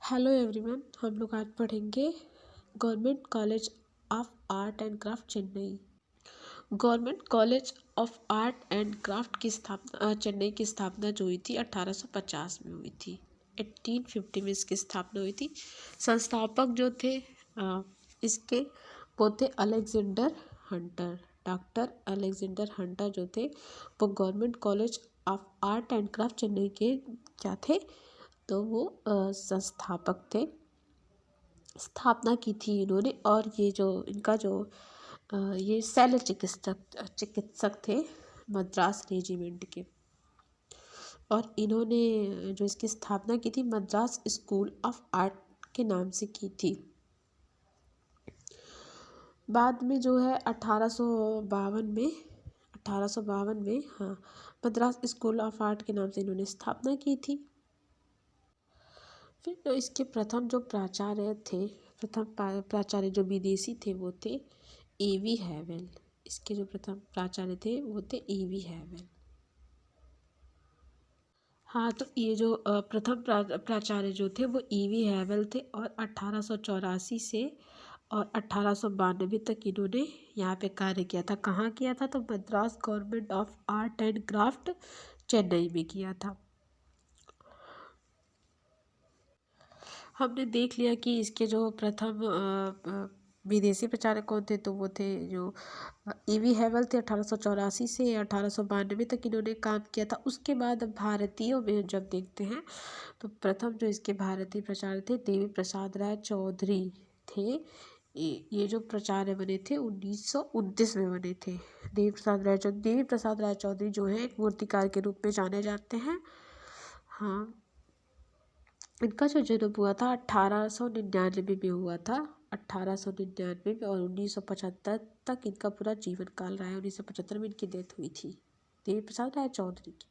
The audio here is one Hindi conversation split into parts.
हेलो एवरीवन, हम लोग आज पढ़ेंगे government college of art and craft Chennai. Government college of art and craft की स्थापना चेन्नई की स्थापना जो हुई थी 1850 में हुई थी। 1850 में इसकी स्थापना हुई थी। संस्थापक जो थे इसके वो थे Alexander Hunter. Doctor Alexander Hunter जो थे वो government college of art and craft Chennai के क्या थे, तो वो संस्थापक थे। स्थापना की थी इन्होंने, और ये जो इनका जो ये शैल्य चिकित्सक थे मद्रास रेजिमेंट के। और इन्होंने जो इसकी स्थापना की थी मद्रास स्कूल ऑफ आर्ट के नाम से की थी। बाद में जो है 1852 में हाँ, मद्रास स्कूल ऑफ आर्ट के नाम से इन्होंने स्थापना की थी। फिर तो इसके प्रथम जो प्राचार्य थे, प्राचार्य जो विदेशी थे वो थे A.V. हैवेल। इसके जो प्रथम प्राचार्य थे वो थे A.V. हैवेल। हाँ, तो ये जो प्रथम प्राचार्य जो थे वो A.V. हैवेल थे, और 1884 से और 1892 तक इन्होंने यहाँ पे कार्य किया था। कहाँ किया था? तो Madras government of art and craft Chennai में किया था। हमने देख लिया कि इसके जो प्रथम विदेशी प्रचारक कौन थे, तो वो थे जो A.V. हैवेल थे। 1884 से 1892 तक इन्होंने काम किया था। उसके बाद भारतीयों में जब देखते हैं तो प्रथम जो इसके भारतीय प्रचारक थे देवी प्रसाद राय चौधरी थे। ये जो प्रचार्य बने थे 1929 में बने थे। देवी प्रसाद राय चौधरी जो है एक मूर्तिकार के रूप में जाने जाते हैं। हाँ, इनका जो जन्म हुआ था 1899 में हुआ था। 1899 में, और 1975 तक इनका पूरा जीवन काल रहा है। 1975 में इनकी डेथ हुई थी, देवी प्रसाद राय चौधरी की।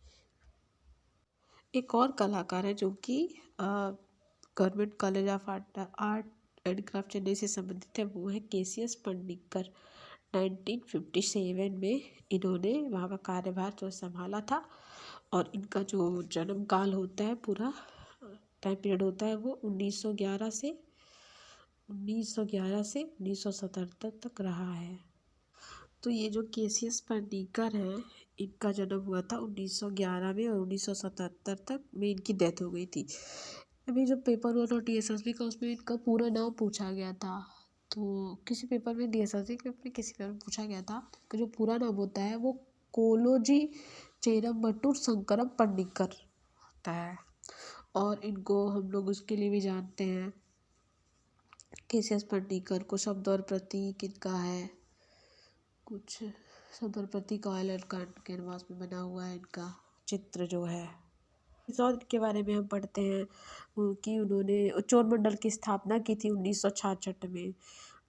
एक और कलाकार है जो कि government college of art and craft Chennai से संबंधित है, वो है केसीएस पन्नीकर। 1957 में इन्होंने वहाँ का कार्यभार जो संभाला था, और इनका जो जन्म काल होता है, पूरा टाइम पीरियड होता है, वो 1911 से 1977 तक रहा है। तो ये जो केसीएस पन्नीकर है, इनका जन्म हुआ था 1911 में, और 1977 तक में इनकी डेथ हो गई थी। अभी जो पेपर हुआ था DSSB का, उसमें इनका पूरा नाम पूछा गया था। तो किसी पेपर में DSSB के पेपर में किसी पेपर में पूछा गया था कि जो पूरा नाम होता है वो कोलोजी चेरमबटूर शंकरम पन्नीकर होता है। और इनको हम लोग उसके लिए भी जानते हैं, केसीएस पन्नीकर को शब्द और प्रतीक इनका है। कुछ शब्द और प्रतीक ऑयल एंड कैनवास में बना हुआ है इनका चित्र जो है। इस और के बारे में हम पढ़ते हैं कि उन्होंने चोर मंडल की स्थापना की थी 1966 में।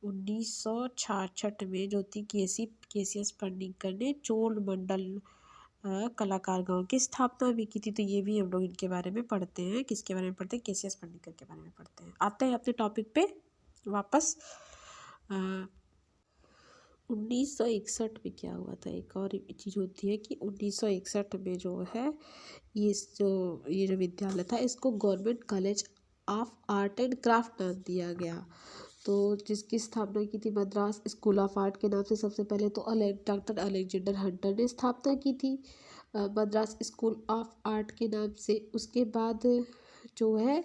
1966 में जो थी केसीएस पन्नीकर ने चोर मंडल कलाकार गांव की स्थापना भी की थी। तो ये भी हम लोग इनके बारे में पढ़ते हैं। किसके बारे में पढ़ते हैं? केसीएस पन्नीकर के बारे में पढ़ते हैं। आते हैं अपने टॉपिक पे वापस। 1961 में क्या हुआ था, एक और चीज़ होती है कि 1961 में जो है ये जो विद्यालय था, इसको government college of art and craft नाम दिया गया। तो जिसकी स्थापना की थी मद्रास स्कूल ऑफ आर्ट के नाम से सबसे पहले तो डॉक्टर अलेक्जेंडर हंटर ने स्थापना की थी मद्रास स्कूल ऑफ आर्ट के नाम से। उसके बाद जो है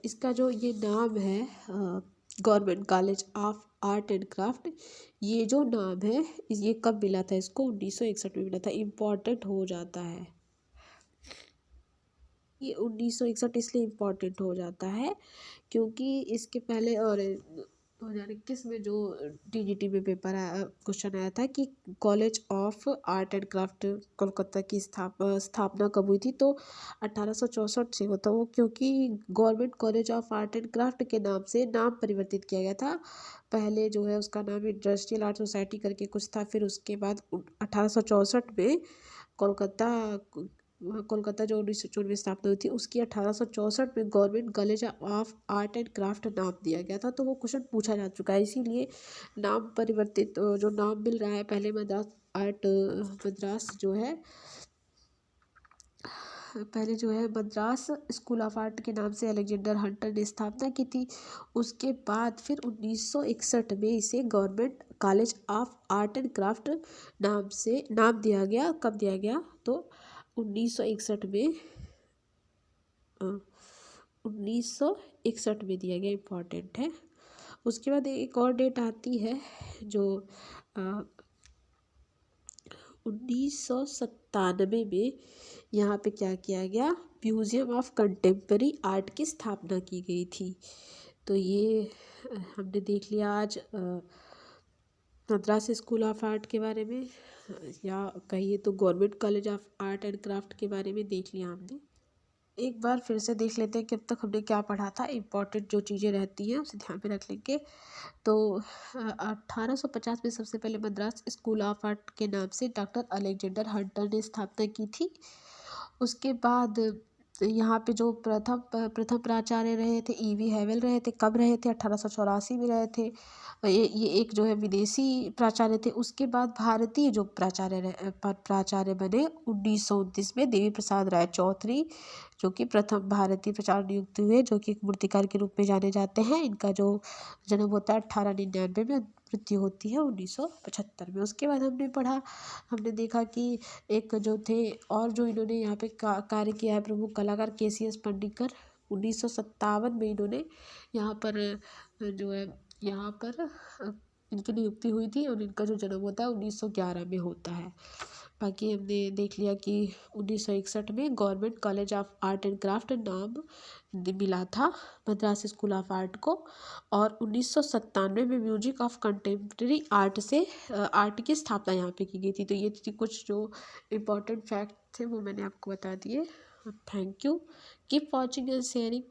इसका जो ये नाम है government college of art and craft, ये जो नाम है ये कब मिला था? इसको 1961 में मिला था। इम्पॉर्टेंट हो जाता है ये 1961 इसलिए इम्पॉर्टेंट हो जाता है क्योंकि इसके पहले और 2021 में जो TGT में पेपर आया, क्वेश्चन आया था कि college of art and craft Kolkata की स्थापना कब हुई थी, तो 1864 से होता वो, क्योंकि government college of art and craft के नाम से नाम परिवर्तित किया गया था। पहले जो है उसका नाम इंडस्ट्रियल आर्ट सोसाइटी करके कुछ था, फिर उसके बाद 1864 में कोलकाता जो 1904 में स्थापना हुई थी, उसकी 1864 में government college of art and craft नाम दिया गया था। तो वो क्वेश्चन पूछा जा चुका है, इसीलिए नाम परिवर्तित जो नाम मिल रहा है, पहले मद्रास जो है पहले जो है मद्रास स्कूल ऑफ आर्ट के नाम से अलेक्जेंडर हंटर ने स्थापना की थी। उसके बाद फिर 1961 में इसे government college of art and craft नाम दिया गया। कब दिया गया? तो 1961 में 1961 में दिया गया, इम्पॉर्टेंट है। उसके बाद एक और डेट आती है जो 1997 में यहाँ पे क्या किया गया, म्यूज़ियम ऑफ कंटेम्प्रेरी आर्ट की स्थापना की गई थी। तो ये हमने देख लिया आज मद्रास स्कूल ऑफ आर्ट के बारे में, या कहिए तो government college of art and craft के बारे में देख लिया हमने। एक बार फिर से देख लेते हैं कि अब तक हमने क्या पढ़ा था। इम्पॉर्टेंट जो चीज़ें रहती हैं उसे ध्यान में रख लेंगे। तो 1850 में सबसे पहले मद्रास स्कूल ऑफ आर्ट के नाम से डॉक्टर अलेक्जेंडर हंटर ने स्थापना की थी। उसके बाद यहाँ पे जो प्रथम प्राचार्य रहे थे ईवी हैवेल रहे थे। कब रहे थे? 1884 में रहे थे। ये एक जो है विदेशी प्राचार्य थे। उसके बाद भारतीय जो प्राचार्य बने 1929 में देवी प्रसाद राय चौधरी, जो कि प्रथम भारतीय प्राचार्य नियुक्त हुए, जो कि एक मूर्तिकार के रूप में जाने जाते हैं। इनका जो जन्म होता है 1899 में, मृत्यु होती है 1975 में। उसके बाद हमने देखा कि एक जो थे और जो इन्होंने यहाँ पे कार्य किया है, प्रमुख कलाकार KCS पंडितकर। 1957 में इन्होंने यहाँ पर जो है यहाँ पर इनकी नियुक्ति हुई थी, और इनका जो जन्म होता है 1911 में होता है। बाकी हमने देख लिया कि 1961 में government college of art and craft नाम मिला था मद्रास स्कूल ऑफ आर्ट को, और 1997 में म्यूजिक ऑफ कंटेम्प्रेरी आर्ट की स्थापना यहाँ पे की गई थी। तो ये कुछ जो इम्पोर्टेंट फैक्ट थे वो मैंने आपको बता दिए। Thank you, keep watching and sharing.